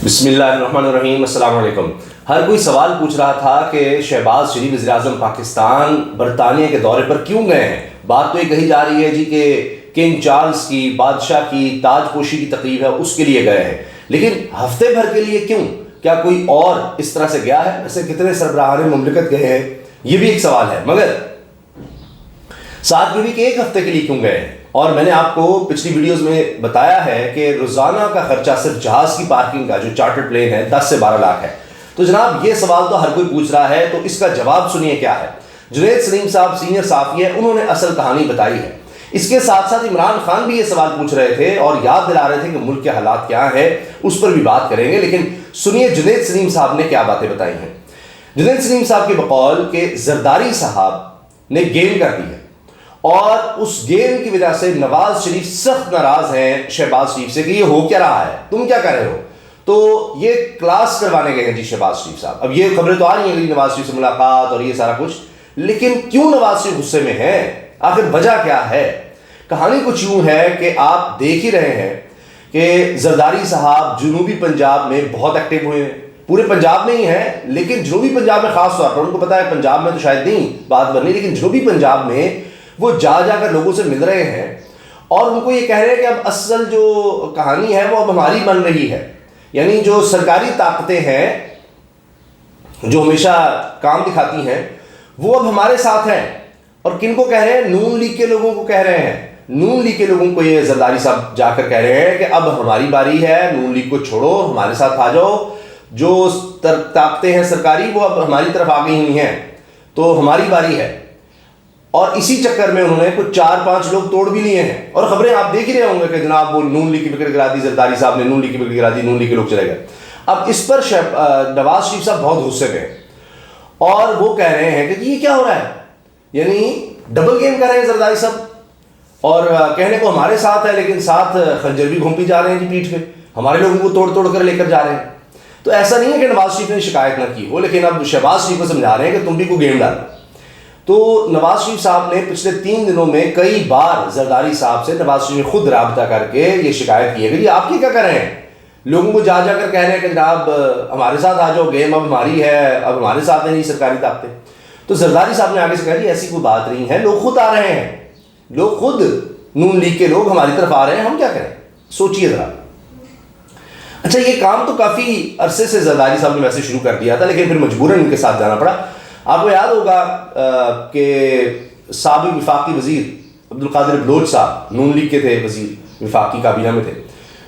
بسم اللہ الرحمن الرحیم. السلام علیکم. ہر کوئی سوال پوچھ رہا تھا کہ شہباز شریف وزیر اعظم پاکستان برطانیہ کے دورے پر کیوں گئے ہیں. بات تو یہ کہی جا رہی ہے جی کہ کنگ چارلز کی بادشاہ کی تاج پوشی کی تقریب ہے اس کے لیے گئے ہیں, لیکن ہفتے بھر کے لیے کیوں؟ کیا کوئی اور اس طرح سے گیا ہے؟ ایسے کتنے سربراہان مملکت گئے ہیں, یہ بھی ایک سوال ہے. مگر ساتھ یہ بھی کہ ایک ہفتے کے لیے کیوں گئے ہیں. اور میں نے آپ کو پچھلی ویڈیوز میں بتایا ہے کہ روزانہ کا خرچہ صرف جہاز کی پارکنگ کا جو چارٹر پلین ہے 10 سے 12 لاکھ ہے. تو جناب یہ سوال تو ہر کوئی پوچھ رہا ہے, تو اس کا جواب سنیے کیا ہے. جنید سلیم صاحب سینئر صحافی ہیں, انہوں نے اصل کہانی بتائی ہے. اس کے ساتھ ساتھ عمران خان بھی یہ سوال پوچھ رہے تھے اور یاد دلا رہے تھے کہ ملک کے حالات کیا ہیں, اس پر بھی بات کریں گے. لیکن سنیے جنید سلیم صاحب نے کیا باتیں بتائی ہیں. جنید سلیم صاحب کے بقول کہ زرداری صاحب نے گیم کر دی ہے اور اس گیم کی وجہ سے نواز شریف سخت ناراض ہیں شہباز شریف سے کہ یہ ہو کیا رہا ہے, تم کیا کر رہے ہو. تو یہ کلاس کروانے گئے ہیں جی شہباز شریف صاحب. اب یہ خبریں تو آ رہی ہیں نواز شریف سے ملاقات اور یہ سارا کچھ, لیکن کیوں نواز شریف غصے میں ہیں, آخر وجہ کیا ہے؟ کہانی کچھ یوں ہے کہ آپ دیکھ ہی رہے ہیں کہ زرداری صاحب جنوبی پنجاب میں بہت ایکٹیو ہوئے ہیں. پورے پنجاب میں ہی ہیں, لیکن جنوبی پنجاب میں خاص طور پر, ان کو پتا ہے پنجاب میں تو شاید نہیں بات بنی, لیکن جنوبی پنجاب میں وہ جا کر لوگوں سے مل رہے ہیں اور ان کو یہ کہہ رہے ہیں کہ اب اصل جو کہانی ہے وہ اب ہماری بن رہی ہے. یعنی جو سرکاری طاقتیں ہیں جو ہمیشہ کام دکھاتی ہیں وہ اب ہمارے ساتھ ہیں. اور کن کو کہہ رہے ہیں؟ نون لیگ کے لوگوں کو کہہ رہے ہیں. نون لیگ کے لوگوں کو یہ زرداری صاحب جا کر کہہ رہے ہیں کہ اب ہماری باری ہے, نون لیگ کو چھوڑو, ہمارے ساتھ آ جاؤ. جو طاقتیں ہیں سرکاری وہ اب ہماری طرف آ گئی ہوئی ہیں, تو ہماری باری ہے. اور اسی چکر میں انہوں نے کچھ 4-5 لوگ توڑ بھی لیے ہیں. اور خبریں آپ دیکھ ہی رہے ہوں گے کہ جناب وہ نون لیگ کی وکٹ گرا دی, زرداری صاحب نے نون لیگ کی وکٹ گرا دی, نون لیگ کے لوگ چلے گئے. اب اس پر نواز شریف صاحب بہت غصے میں اور وہ کہہ رہے ہیں کہ یہ کیا ہو رہا ہے, یعنی ڈبل گیم کر رہے ہیں زرداری صاحب. اور کہنے کو ہمارے ساتھ ہے لیکن ساتھ خنجر بھی گھومپی جا رہے ہیں جی پیٹھ پہ, ہمارے لوگوں کو توڑ توڑ کر لے کر جا رہے ہیں. تو ایسا نہیں ہے کہ نواز شریف نے شکایت نہ کی ہو, لیکن اب شہباز شریف کو سمجھا رہے ہیں کہ تم بھی کو گیم ڈالو. تو نواز شریف صاحب نے پچھلے 3 دنوں میں کئی بار زرداری صاحب سے نواز شریف نے خود رابطہ کر کے یہ شکایت کی ہے کہ جی آپ کیا کر رہے ہیں, لوگوں کو جا کر کہہ رہے ہیں کہ جناب ہمارے ساتھ آ جاؤ, گیم اب ہماری ہے, اب ہمارے ساتھ نہیں سرکاری طاقتیں. تو زرداری صاحب نے آگے سے کہا جی ایسی کوئی بات نہیں ہے, لوگ خود آ رہے ہیں, لوگ خود نون لیگ کے لوگ ہماری طرف آ رہے ہیں, ہم کیا کریں, سوچیے ذرا. اچھا یہ کام تو کافی عرصے سے زرداری صاحب نے ویسے شروع کر دیا تھا, لیکن پھر مجبوراً ان کے ساتھ جانا پڑا. آپ کو یاد ہوگا کہ سابق وفاقی وزیر عبدالقادر بلوچ صاحب نون لیگ کے تھے, وزیر وفاقی کابینہ میں تھے,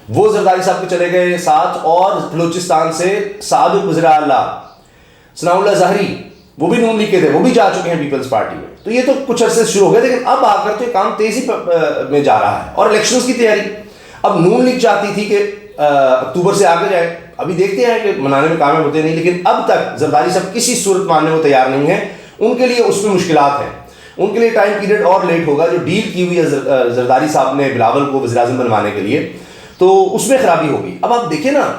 وہ زرداری صاحب کے چلے گئے ساتھ. اور بلوچستان سے سابق وزیر اعلیٰ ثناء اللہ ظاہری وہ بھی نون لیگ کے تھے, وہ بھی جا چکے ہیں پیپلز پارٹی میں. تو یہ تو کچھ عرصے سے شروع ہو گئے, لیکن اب آ کر تو یہ کام تیزی میں جا رہا ہے. اور الیکشنز کی تیاری, اب نون لیگ چاہتی تھی کہ اکتوبر سے آگے جائے, ابھی دیکھتے ہیں کہ منانے میں کامیاب ہوتے نہیں, لیکن اب تک زرداری صاحب کسی صورت ماننے کو تیار نہیں ہیں. ان کے لیے اس میں مشکلات ہیں, ان کے لیے ٹائم پیریڈ اور لیٹ ہوگا. جو ڈیل کی ہوئی ہے زرداری صاحب نے بلاول کو وزیر اعظم بنوانے کے لیے, تو اس میں خرابی ہوگی. اب آپ دیکھیں نا,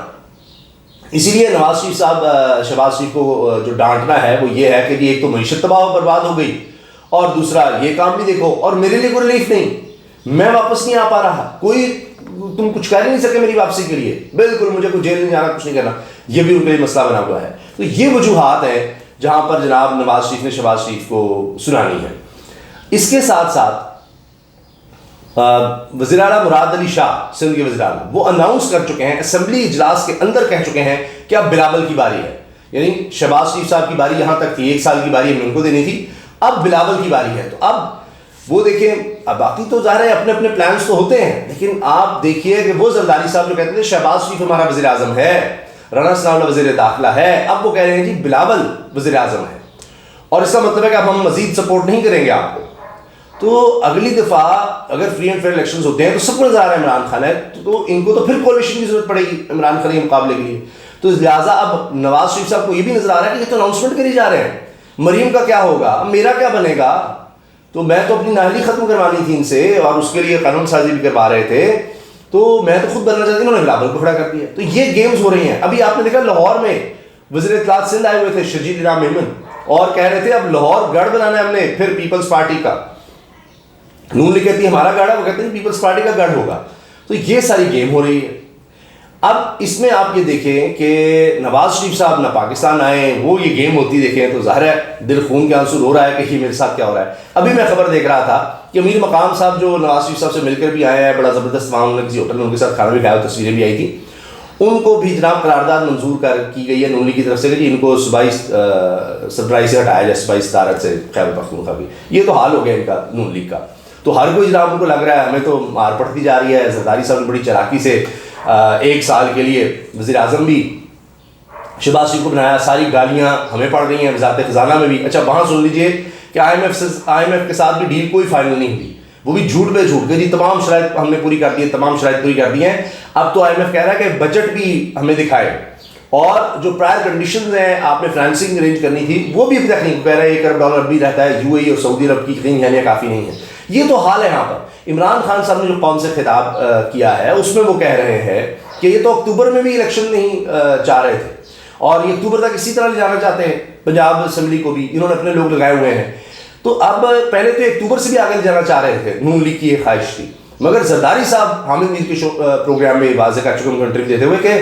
اسی لیے نواز شریف صاحب شہباز شریف کو جو ڈانٹنا ہے وہ یہ ہے کہ ایک تو معیشت تباہ و برباد ہو گئی, اور دوسرا یہ کام بھی دیکھو, اور میرے لیے کوئی ریلیف نہیں, میں واپس نہیں آ پا رہا, کوئی تم کچھ کر نہیں سکے میری واپسی کے لیے, بالکل مجھے کوئی جیل نہیں جانا, کچھ نہیں کرنا. یہ بھی ان کے لیے مسئلہ بنا ہوا ہے. تو یہ وجوہات ہیں جہاں پر جناب نواز شریف نے شہباز شریف کو سنانی ہے. اس کے ساتھ ساتھ وزیر اعلیٰ مراد علی شاہ سندھ کے وزیر اعلیٰ وہ اناؤنس کر چکے ہیں, اسمبلی اجلاس کے اندر کہہ چکے ہیں کہ اب بلاول کی باری ہے. یعنی شہباز شریف صاحب کی باری یہاں تک تھی, 1 سال کی باری ہم نے ان کو دینی تھی, اب بلاول کی باری ہے. تو اب وہ دیکھیں, اب باقی تو ظاہر ہے اپنے اپنے پلانس تو ہوتے ہیں, لیکن آپ دیکھیے کہ وہ زرداری صاحب جو کہتے تھے شہباز شریف ہمارا وزیر اعظم ہے, رانا ثناء اللہ وزیر داخلہ ہے, اب وہ کہہ رہے ہیں جی بلاول وزیر اعظم ہے. اور اس کا مطلب ہے کہ اب ہم مزید سپورٹ نہیں کریں گے آپ کو. تو اگلی دفعہ اگر فری اینڈ فیئر الیکشنز ہوتے ہیں تو سب کو نظر آ رہا ہے عمران خان ہے, تو ان کو تو پھر کولیشن کی ضرورت پڑے گی عمران خان کے مقابلے کے لیے. تو لہٰذا اب نواز شریف صاحب کو یہ بھی نظر آ رہا ہے کہ یہ تو اناؤنسمنٹ کری جا رہے ہیں, مریم کا کیا ہوگا, اب میرا کیا بنے گا. تو میں تو اپنی نااہلی ختم کروانی تھی ان سے, اور اس کے لیے قانون سازی بھی کروا رہے تھے, تو میں تو خود بننا چاہتی, انہوں نے بلاول کو کھڑا کر دیا. تو یہ گیمز ہو رہی ہیں. ابھی آپ نے دیکھا لاہور میں وزیر اطلاعات سندھ آئے ہوئے تھے شرجیل انعام میمن, اور کہہ رہے تھے اب لاہور گڑھ بنانا ہے ہم نے پھر پیپلز پارٹی کا. نون لیگ کہتی ہے ہمارا گڑھ ہے, وہ کہتے ہیں پیپلز پارٹی کا گڑھ ہوگا. تو یہ ساری گیم ہو رہی ہے. اب اس میں آپ یہ دیکھیں کہ نواز شریف صاحب نہ پاکستان آئے، وہ یہ گیم ہوتی دیکھیں تو ظاہر ہے دل خون کے آنسو رو رہا ہے کہ یہ میرے ساتھ کیا ہو رہا ہے۔ ابھی میں خبر دیکھ رہا تھا کہ امیر مقام صاحب جو نواز شریف صاحب سے مل کر بھی آئے ہیں، بڑا زبردست وہاں انہوں نے کسی ہوٹل میں ان کے ساتھ کھانا بھی کھایا، تصویریں بھی آئی تھیں، ان کو بھی جناب قرارداد منظور کی گئی ہے نون لیگ کی طرف سے کہ ان کو صوبائی سربراہی سے ہٹایا جائے، صوبائی صدارت سے خیبر پختونخوا بھی۔ یہ تو حال ہو گیا ان کا نون لیگ کا۔ تو ہر کوئی جناب ان کو لگ رہا ہے ہمیں تو مار پڑتی جا رہی ہے، زرداری صاحب نے بڑی چلاکی سے 1 سال کے لیے وزیر اعظم بھی شہباز شریف کو بنایا، ساری گالیاں ہمیں پڑ رہی ہیں وزارت خزانہ میں بھی۔ اچھا وہاں سن لیجئے کہ آئی ایم ایف کے ساتھ بھی ڈیل کوئی فائنل نہیں ہوئی، وہ بھی جھوٹ پہ جھوٹ کے جی تمام شرائط ہم نے پوری کر دی ہیں، تمام شرائط پوری کر دی ہیں۔ اب تو آئی ایم ایف کہہ رہا ہے کہ بجٹ بھی ہمیں دکھائے، اور جو پرائر کنڈیشنز ہیں آپ نے فائنینسنگ ارینج کرنی تھی وہ بھی ابھی تک نہیں، کہہ رہا ہے $1 ارب اب بھی رہتا ہے، UAE اور سعودی عرب کی کہیں کافی نہیں ہے۔ یہ تو حال ہے یہاں پر۔ عمران خان صاحب نے جو قوم سے خطاب کیا ہے اس میں وہ کہہ رہے ہیں کہ یہ تو اکتوبر میں بھی الیکشن نہیں چاہ رہے تھے، اور یہ اکتوبر تک اسی طرح لے جانا چاہتے ہیں پنجاب اسمبلی کو بھی، انہوں نے اپنے لوگ لگائے ہوئے ہیں۔ تو اب پہلے تو اکتوبر سے بھی آگے لے جانا چاہ رہے تھے، نون لیگ کی یہ خواہش تھی، مگر زرداری صاحب حامد میر کے پروگرام میں واضح کر چکے انٹرویو دیتے ہوئے کہ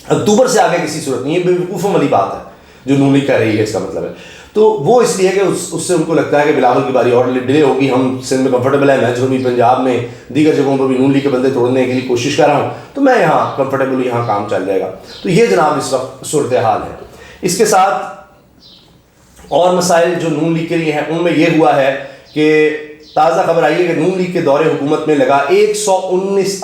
اکتوبر سے آگے کسی صورت نہیں، یہ بیوقوفوں والی بات ہے جو نون لیگ کر رہی ہے، اس کا مطلب ہے۔ تو وہ اس لیے کہ اس سے ان کو لگتا ہے کہ بلاول کی باری اور ڈیلے ہوگی، ہم سندھ میں کمفرٹیبل ہیں، میں جنوبی پنجاب میں دیگر جگہوں پر بھی نون لیگ کے بندے توڑنے کے لیے کوشش کر رہا ہوں، تو میں یہاں کمفرٹیبل، یہاں کام چل جائے گا۔ تو یہ جناب اس وقت صورتحال ہے۔ اس کے ساتھ اور مسائل جو نون لیگ کے لیے ہیں ان میں یہ ہوا ہے کہ تازہ خبر آئی ہے کہ نون لیگ کے دور حکومت میں لگا 119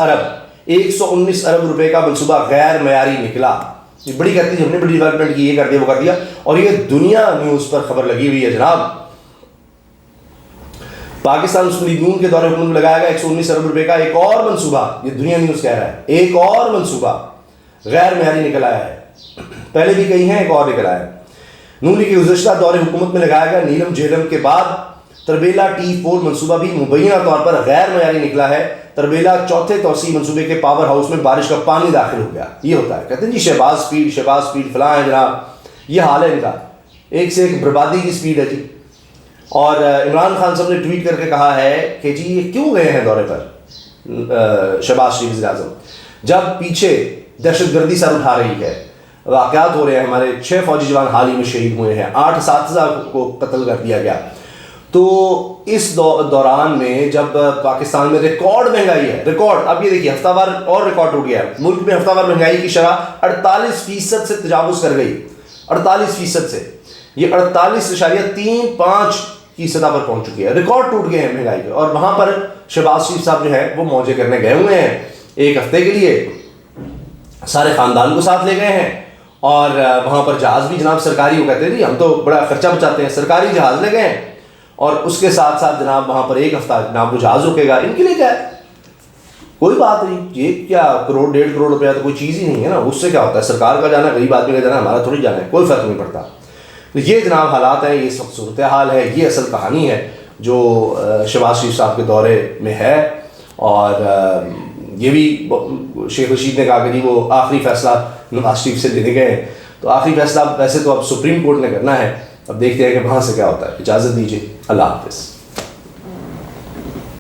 ارب روپے کا منصوبہ غیر معیاری نکلا۔ یہ بڑی کہتی ہے ہم نے بڑی ڈیولپمنٹ کی، یہ کر دیا وہ کر دیا، اور یہ دنیا نیوز پر خبر لگی ہوئی ہے جناب۔ پاکستان مسلم لیگ نون کے دور حکومت میں لگایا گیا 119 ارب روپے کا ایک اور منصوبہ، یہ دنیا نیوز کہہ رہا ہے، ایک اور منصوبہ غیر معیاری نکل آیا ہے، پہلے بھی کئی ہیں، ایک اور نکل آیا ہے۔ نون لیگ کے گزشتہ دور حکومت میں لگایا گیا نیلم جہلم کے بعد تربیلا T4 منصوبہ بھی مبینہ طور پر غیر معیاری نکلا ہے۔ تربیلا چوتھے توسیع منصوبے کے پاور ہاؤس میں بارش کا پانی داخل ہو گیا۔ یہ ہوتا ہے، کہتے ہیں جی شہباز سپیڈ فلاں ہے جناب، یہ حال ہے ان کا، ایک سے ایک بربادی کی سپیڈ ہے جی۔ اور عمران خان صاحب نے ٹویٹ کر کے کہا ہے کہ جی یہ کیوں گئے ہیں دورے پر شہباز شریف وزیر اعظم، جب پیچھے دہشت گردی سر اٹھا رہی ہے، واقعات ہو رہے ہیں، ہمارے 6 فوجی جوان حال ہی میں شہید ہوئے ہیں، 8 اساتذہ کو قتل کر دیا گیا۔ تو اس دوران میں جب پاکستان میں ریکارڈ مہنگائی ہے، ریکارڈ، اب یہ دیکھیے ہفتہ وار اور ریکارڈ ٹوٹ گیا ہے، ملک میں ہفتہ وار مہنگائی کی شرح 48% سے تجاوز کر گئی، 48% سے، یہ 48.35 کی سطح پر پہنچ چکی ہے، ریکارڈ ٹوٹ گئے ہیں مہنگائی کے۔ اور وہاں پر شہباز شریف صاحب جو ہے وہ موجے کرنے گئے ہوئے ہیں 1 ہفتے کے لیے، سارے خاندان کو ساتھ لے گئے ہیں، اور وہاں پر جہاز بھی جناب سرکاری، وہ کہتے ہیں جی ہم تو بڑا خرچہ بچاتے ہیں، سرکاری جہاز لے گئے ہیں، اور اس کے ساتھ ساتھ جناب وہاں پر 1 ہفتہ جناب وہ جہاز رکے گا، ان کے لیے کیا ہے، کوئی بات نہیں، یہ کیا 1 1.5 کروڑ روپیہ تو کوئی چیز ہی نہیں ہے نا، اس سے کیا ہوتا ہے، سرکار کا جانا، غریب آدمی کا جانا، ہمارا تھوڑی جانا ہے، کوئی فرق نہیں پڑتا۔ تو یہ جناب حالات ہیں، یہ سب صورتحال ہے، یہ اصل کہانی ہے جو شہباز شریف صاحب کے دورے میں ہے۔ اور یہ بھی شیخ رشید نے کہا کہ جی وہ آخری فیصلہ نواز شریف سے لینے گئے ہیں، تو آخری فیصلہ ویسے تو اب سپریم کورٹ نے کرنا ہے، اب دیکھتے ہیں کہ وہاں سے کیا ہوتا ہے۔ اجازت دیجیے، اللہ حافظ۔